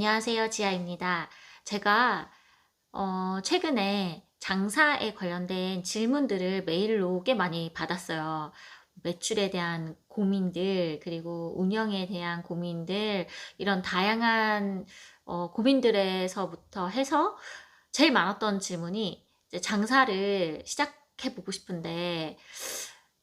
안녕하세요. 지아입니다. 제가 최근에 장사에 관련된 질문들을 메일로 꽤 많이 받았어요. 매출에 대한 고민들, 그리고 운영에 대한 고민들, 이런 다양한 고민들에서부터 해서 제일 많았던 질문이 이제 장사를 시작해 보고 싶은데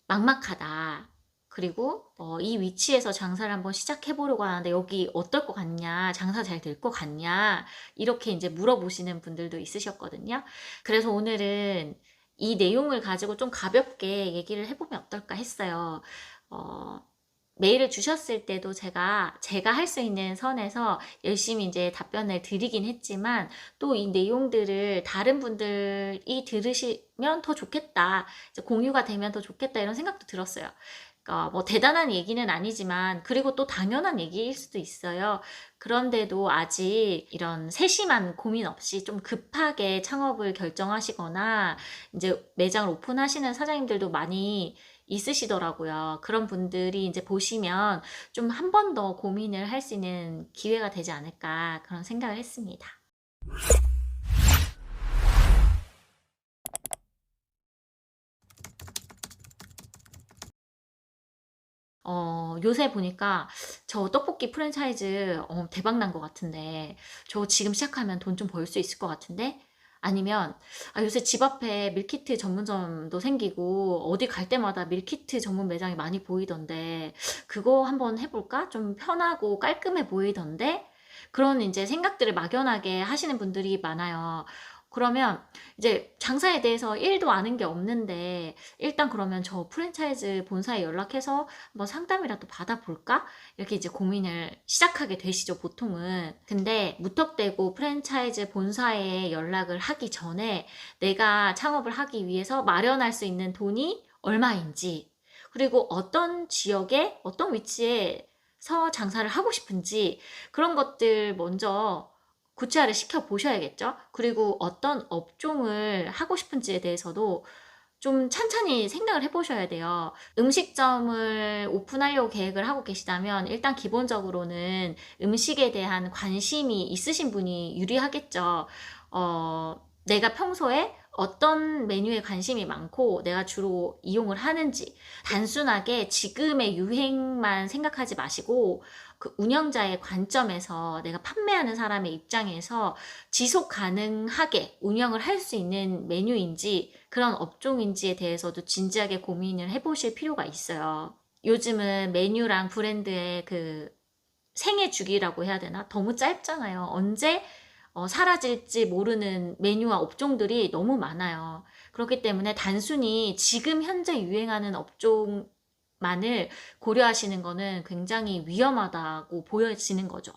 막막하다. 그리고 이 위치에서 장사를 한번 시작해 보려고 하는데 여기 어떨 것 같냐? 장사 잘 될 것 같냐? 이렇게 이제 물어보시는 분들도 있으셨거든요. 그래서 오늘은 이 내용을 가지고 좀 가볍게 얘기를 해보면 어떨까 했어요. 어, 메일을 주셨을 때도 제가 할 수 있는 선에서 열심히 이제 답변을 드리긴 했지만 또 이 내용들을 다른 분들이 들으시면 더 좋겠다. 이제 공유가 되면 더 좋겠다 이런 생각도 들었어요. 그러니까 뭐 대단한 얘기는 아니지만 그리고 또 당연한 얘기일 수도 있어요. 그런데도 아직 이런 세심한 고민 없이 좀 급하게 창업을 결정하시거나 이제 매장을 오픈하시는 사장님들도 많이 있으시더라고요. 그런 분들이 이제 보시면 좀 한 번 더 고민을 할 수 있는 기회가 되지 않을까 그런 생각을 했습니다. 요새 보니까 저 떡볶이 프랜차이즈 대박 난 것 같은데 저 지금 시작하면 돈 좀 벌 수 있을 것 같은데 아니면 요새 집 앞에 밀키트 전문점도 생기고 어디 갈 때마다 밀키트 전문 매장이 많이 보이던데 그거 한번 해볼까? 좀 편하고 깔끔해 보이던데 그런 이제 생각들을 막연하게 하시는 분들이 많아요. 그러면 이제 장사에 대해서 1도 아는 게 없는데 일단 그러면 저 프랜차이즈 본사에 연락해서 한번 상담이라도 받아볼까? 이렇게 이제 고민을 시작하게 되시죠, 보통은. 근데 무턱대고 프랜차이즈 본사에 연락을 하기 전에 내가 창업을 하기 위해서 마련할 수 있는 돈이 얼마인지, 그리고 어떤 지역에, 어떤 위치에서 장사를 하고 싶은지, 그런 것들 먼저 구체화를 시켜 보셔야겠죠? 그리고 어떤 업종을 하고 싶은지에 대해서도 좀 찬찬히 생각을 해보셔야 돼요. 음식점을 오픈하려고 계획을 하고 계시다면 일단 기본적으로는 음식에 대한 관심이 있으신 분이 유리하겠죠. 내가 평소에 어떤 메뉴에 관심이 많고 내가 주로 이용을 하는지 단순하게 지금의 유행만 생각하지 마시고 그 운영자의 관점에서 내가 판매하는 사람의 입장에서 지속 가능하게 운영을 할 수 있는 메뉴인지 그런 업종인지에 대해서도 진지하게 고민을 해보실 필요가 있어요. 요즘은 메뉴랑 브랜드의 그 생애 주기라고 해야 되나? 너무 짧잖아요. 언제 사라질지 모르는 메뉴와 업종들이 너무 많아요. 그렇기 때문에 단순히 지금 현재 유행하는 업종만을 고려하시는 거는 굉장히 위험하다고 보여지는 거죠.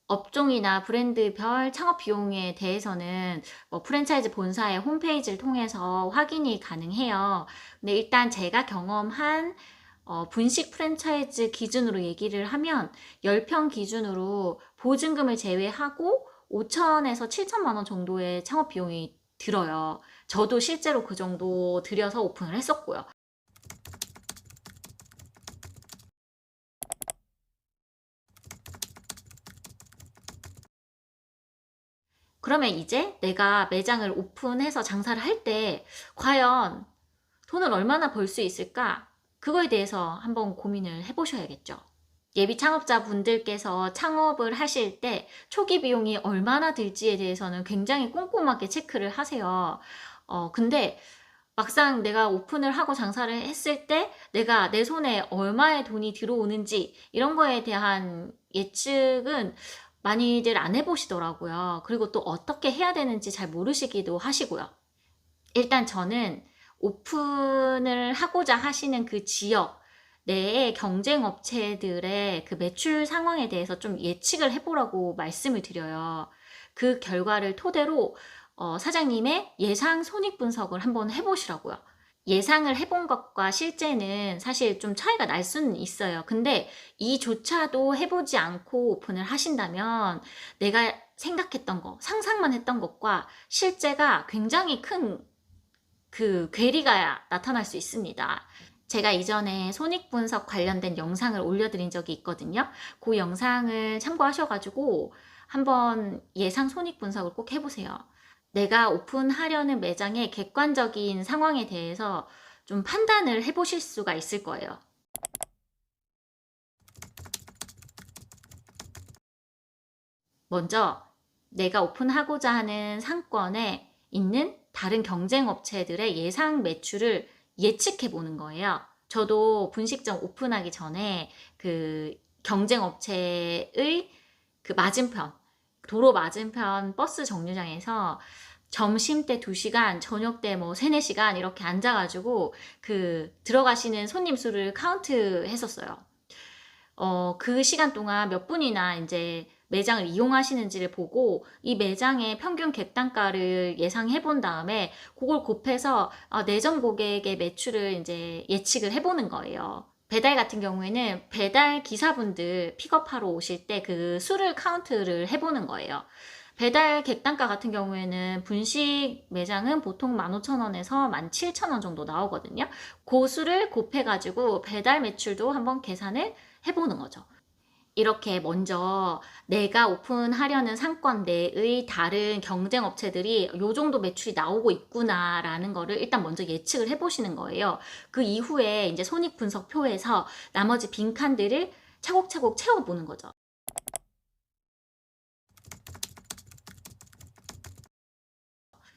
업종이나 브랜드별 창업 비용에 대해서는 뭐 프랜차이즈 본사의 홈페이지를 통해서 확인이 가능해요. 근데 일단 제가 경험한 분식 프랜차이즈 기준으로 얘기를 하면 10평 기준으로 보증금을 제외하고 5천에서 7천만 원 정도의 창업 비용이 들어요. 저도 실제로 그 정도 들여서 오픈을 했었고요. 그러면 이제 내가 매장을 오픈해서 장사를 할 때 과연 돈을 얼마나 벌 수 있을까? 그거에 대해서 한번 고민을 해보셔야겠죠. 예비 창업자 분들께서 창업을 하실 때 초기 비용이 얼마나 들지에 대해서는 굉장히 꼼꼼하게 체크를 하세요. 근데 막상 내가 오픈을 하고 장사를 했을 때 내가 내 손에 얼마의 돈이 들어오는지 이런 거에 대한 예측은 많이들 안 해보시더라고요. 그리고 또 어떻게 해야 되는지 잘 모르시기도 하시고요. 일단 저는 오픈을 하고자 하시는 그 지역 내의 경쟁 업체들의 그 매출 상황에 대해서 좀 예측을 해보라고 말씀을 드려요. 그 결과를 토대로 사장님의 예상 손익 분석을 한번 해보시라고요. 예상을 해본 것과 실제는 사실 좀 차이가 날 수는 있어요. 근데 이조차도 해보지 않고 오픈을 하신다면 내가 생각했던 거, 상상만 했던 것과 실제가 굉장히 큰 그 괴리가 나타날 수 있습니다. 제가 이전에 손익분석 관련된 영상을 올려드린 적이 있거든요. 그 영상을 참고하셔가지고 한번 예상 손익분석을 꼭 해보세요. 내가 오픈하려는 매장의 객관적인 상황에 대해서 좀 판단을 해보실 수가 있을 거예요. 먼저 내가 오픈하고자 하는 상권에 있는 다른 경쟁 업체들의 예상 매출을 예측해 보는 거예요. 저도 분식점 오픈하기 전에 그 경쟁 업체의 그 맞은편, 도로 맞은편 버스 정류장에서 점심 때 2시간, 저녁 때 뭐 3, 4시간 이렇게 앉아가지고 그 들어가시는 손님 수를 카운트 했었어요. 그 시간 동안 몇 분이나 이제 매장을 이용하시는지를 보고 이 매장의 평균 객단가를 예상해 본 다음에 그걸 곱해서 내점 고객의 매출을 이제 예측을 해보는 거예요. 배달 같은 경우에는 배달 기사분들 픽업하러 오실 때 그 수를 카운트를 해보는 거예요. 배달 객단가 같은 경우에는 분식 매장은 보통 15,000원에서 17,000원 정도 나오거든요. 그 수를 곱해가지고 배달 매출도 한번 계산을 해보는 거죠. 이렇게 먼저 내가 오픈하려는 상권 내의 다른 경쟁 업체들이 요 정도 매출이 나오고 있구나 라는 거를 일단 먼저 예측을 해보시는 거예요. 그 이후에 이제 손익분석표에서 나머지 빈칸들을 차곡차곡 채워보는 거죠.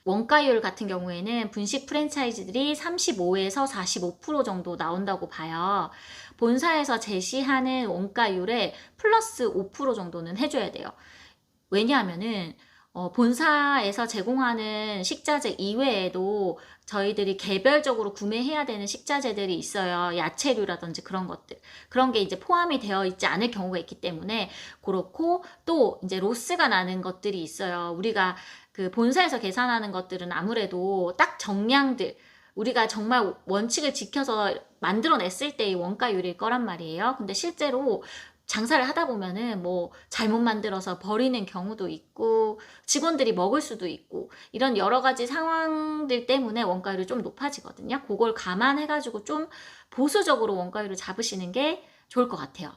원가율 같은 경우에는 분식 프랜차이즈들이 35에서 45% 정도 나온다고 봐요. 본사에서 제시하는 원가율에 플러스 5% 정도는 해줘야 돼요. 왜냐하면은 본사에서 제공하는 식자재 이외에도 저희들이 개별적으로 구매해야 되는 식자재들이 있어요. 야채류라든지 그런 것들. 그런 게 이제 포함이 되어 있지 않을 경우가 있기 때문에 그렇고 또 이제 로스가 나는 것들이 있어요. 우리가 그 본사에서 계산하는 것들은 아무래도 딱 정량들 우리가 정말 원칙을 지켜서 만들어냈을 때의 원가율일 거란 말이에요. 근데 실제로 장사를 하다 보면은 뭐 잘못 만들어서 버리는 경우도 있고 직원들이 먹을 수도 있고 이런 여러 가지 상황들 때문에 원가율이 좀 높아지거든요. 그걸 감안해가지고 좀 보수적으로 원가율을 잡으시는 게 좋을 것 같아요.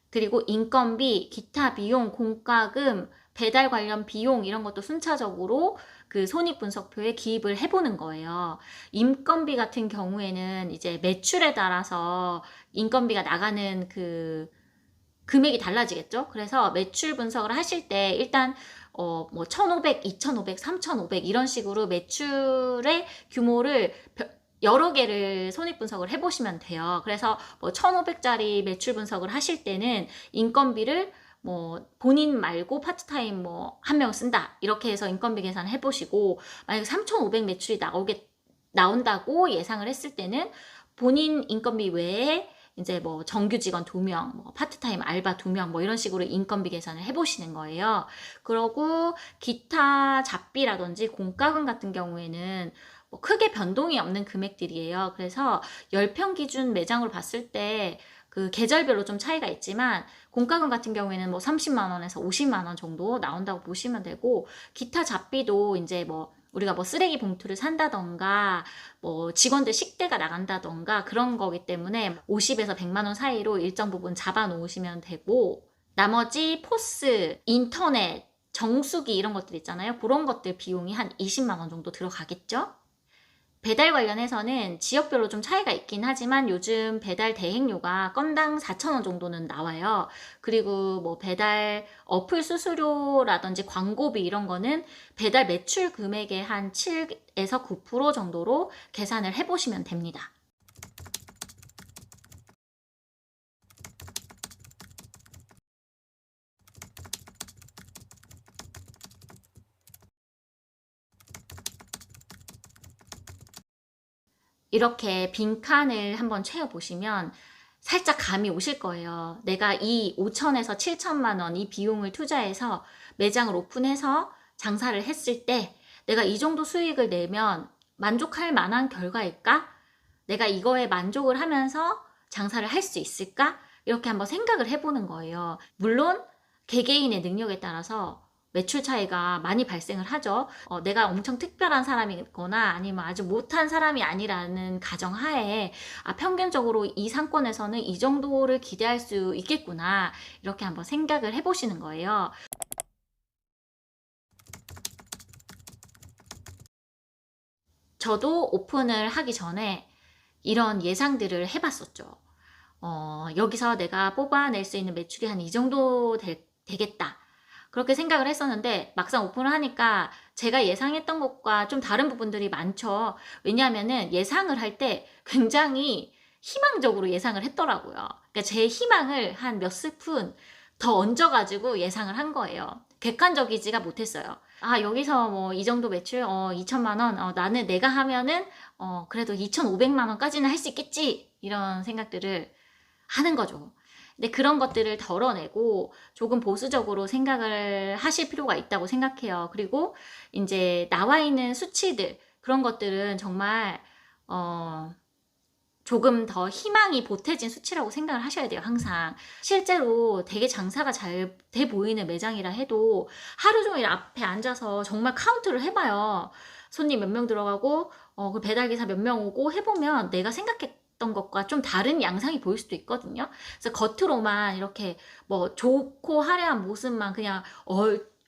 그리고 인건비, 기타 비용, 공과금, 배달 관련 비용 이런 것도 순차적으로 그 손익분석표에 기입을 해보는 거예요. 인건비 같은 경우에는 이제 매출에 따라서 인건비가 나가는 그 금액이 달라지겠죠. 그래서 매출 분석을 하실 때 일단 뭐 1,500, 2,500, 3,500 이런 식으로 매출의 규모를 여러 개를 손익분석을 해보시면 돼요. 그래서 뭐 1,500짜리 매출 분석을 하실 때는 인건비를 뭐 본인 말고 파트타임 뭐 한 명 쓴다 이렇게 해서 인건비 계산을 해보시고 만약에 3,500 매출이 나온다고 예상을 했을 때는 본인 인건비 외에 이제 뭐 정규 직원 2명, 뭐 파트타임 알바 2명 뭐 이런 식으로 인건비 계산을 해보시는 거예요. 그러고 기타 잡비라든지 공과금 같은 경우에는 뭐 크게 변동이 없는 금액들이에요. 그래서 10평 기준 매장으로 봤을 때 그 계절별로 좀 차이가 있지만 공과금 같은 경우에는 뭐 30만 원에서 50만 원 정도 나온다고 보시면 되고 기타 잡비도 이제 뭐 우리가 뭐 쓰레기 봉투를 산다던가 뭐 직원들 식대가 나간다던가 그런 거기 때문에 50에서 100만 원 사이로 일정 부분 잡아 놓으시면 되고 나머지 포스, 인터넷, 정수기 이런 것들 있잖아요. 그런 것들 비용이 한 20만 원 정도 들어가겠죠? 배달 관련해서는 지역별로 좀 차이가 있긴 하지만 요즘 배달 대행료가 건당 4,000원 정도는 나와요. 그리고 뭐 배달 어플 수수료라든지 광고비 이런 거는 배달 매출 금액의 한 7에서 9% 정도로 계산을 해보시면 됩니다. 이렇게 빈칸을 한번 채워보시면 살짝 감이 오실 거예요. 내가 이 5천에서 7천만 원 이 비용을 투자해서 매장을 오픈해서 장사를 했을 때 내가 이 정도 수익을 내면 만족할 만한 결과일까? 내가 이거에 만족을 하면서 장사를 할 수 있을까? 이렇게 한번 생각을 해보는 거예요. 물론 개개인의 능력에 따라서 매출 차이가 많이 발생을 하죠. 내가 엄청 특별한 사람이거나 아니면 아주 못한 사람이 아니라는 가정하에 평균적으로 이 상권에서는 이 정도를 기대할 수 있겠구나, 이렇게 한번 생각을 해보시는 거예요. 저도 오픈을 하기 전에 이런 예상들을 해봤었죠. 여기서 내가 뽑아낼 수 있는 매출이 한 이 정도 되겠다, 그렇게 생각을 했었는데 막상 오픈을 하니까 제가 예상했던 것과 좀 다른 부분들이 많죠. 왜냐하면은 예상을 할 때 굉장히 희망적으로 예상을 했더라고요. 그러니까 제 희망을 한 몇 스푼 더 얹어가지고 예상을 한 거예요. 객관적이지가 못했어요. 여기서 뭐 이 정도 매출, 2천만 원, 나는 내가 하면은 그래도 2,500만 원까지는 할 수 있겠지, 이런 생각들을 하는 거죠. 근데 그런 것들을 덜어내고 조금 보수적으로 생각을 하실 필요가 있다고 생각해요. 그리고 이제 나와 있는 수치들, 그런 것들은 정말 조금 더 희망이 보태진 수치라고 생각을 하셔야 돼요. 항상 실제로 되게 장사가 잘 돼 보이는 매장이라 해도 하루 종일 앞에 앉아서 정말 카운트를 해봐요. 손님 몇 명 들어가고 그 배달기사 몇 명 오고 해보면 내가 생각했던 것과 좀 다른 양상이 보일 수도 있거든요. 그래서 겉으로만 이렇게 뭐 좋고 화려한 모습만 그냥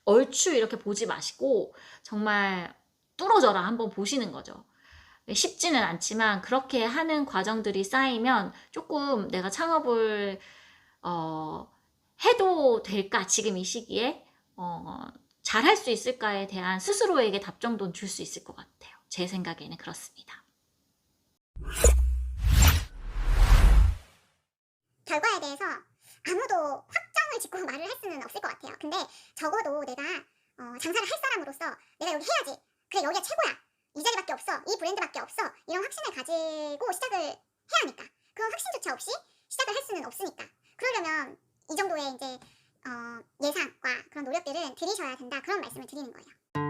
얼추 이렇게 보지 마시고 정말 뚫어져라 한번 보시는 거죠. 쉽지는 않지만 그렇게 하는 과정들이 쌓이면 조금 내가 창업을 해도 될까, 지금 이 시기에 잘할 수 있을까에 대한 스스로에게 답정돈 줄 수 있을 것 같아요. 제 생각에는 그렇습니다. 결과에 대해서 아무도 확정을 짓고 말을 할 수는 없을 것 같아요. 근데 적어도 내가 장사를 할 사람으로서 내가 여기 해야지, 그래 여기가 최고야, 이 자리밖에 없어, 이 브랜드밖에 없어, 이런 확신을 가지고 시작을 해야 하니까, 그런 확신조차 없이 시작을 할 수는 없으니까, 그러려면 이 정도의 이제 예산과 그런 노력들은 들이셔야 된다, 그런 말씀을 드리는 거예요.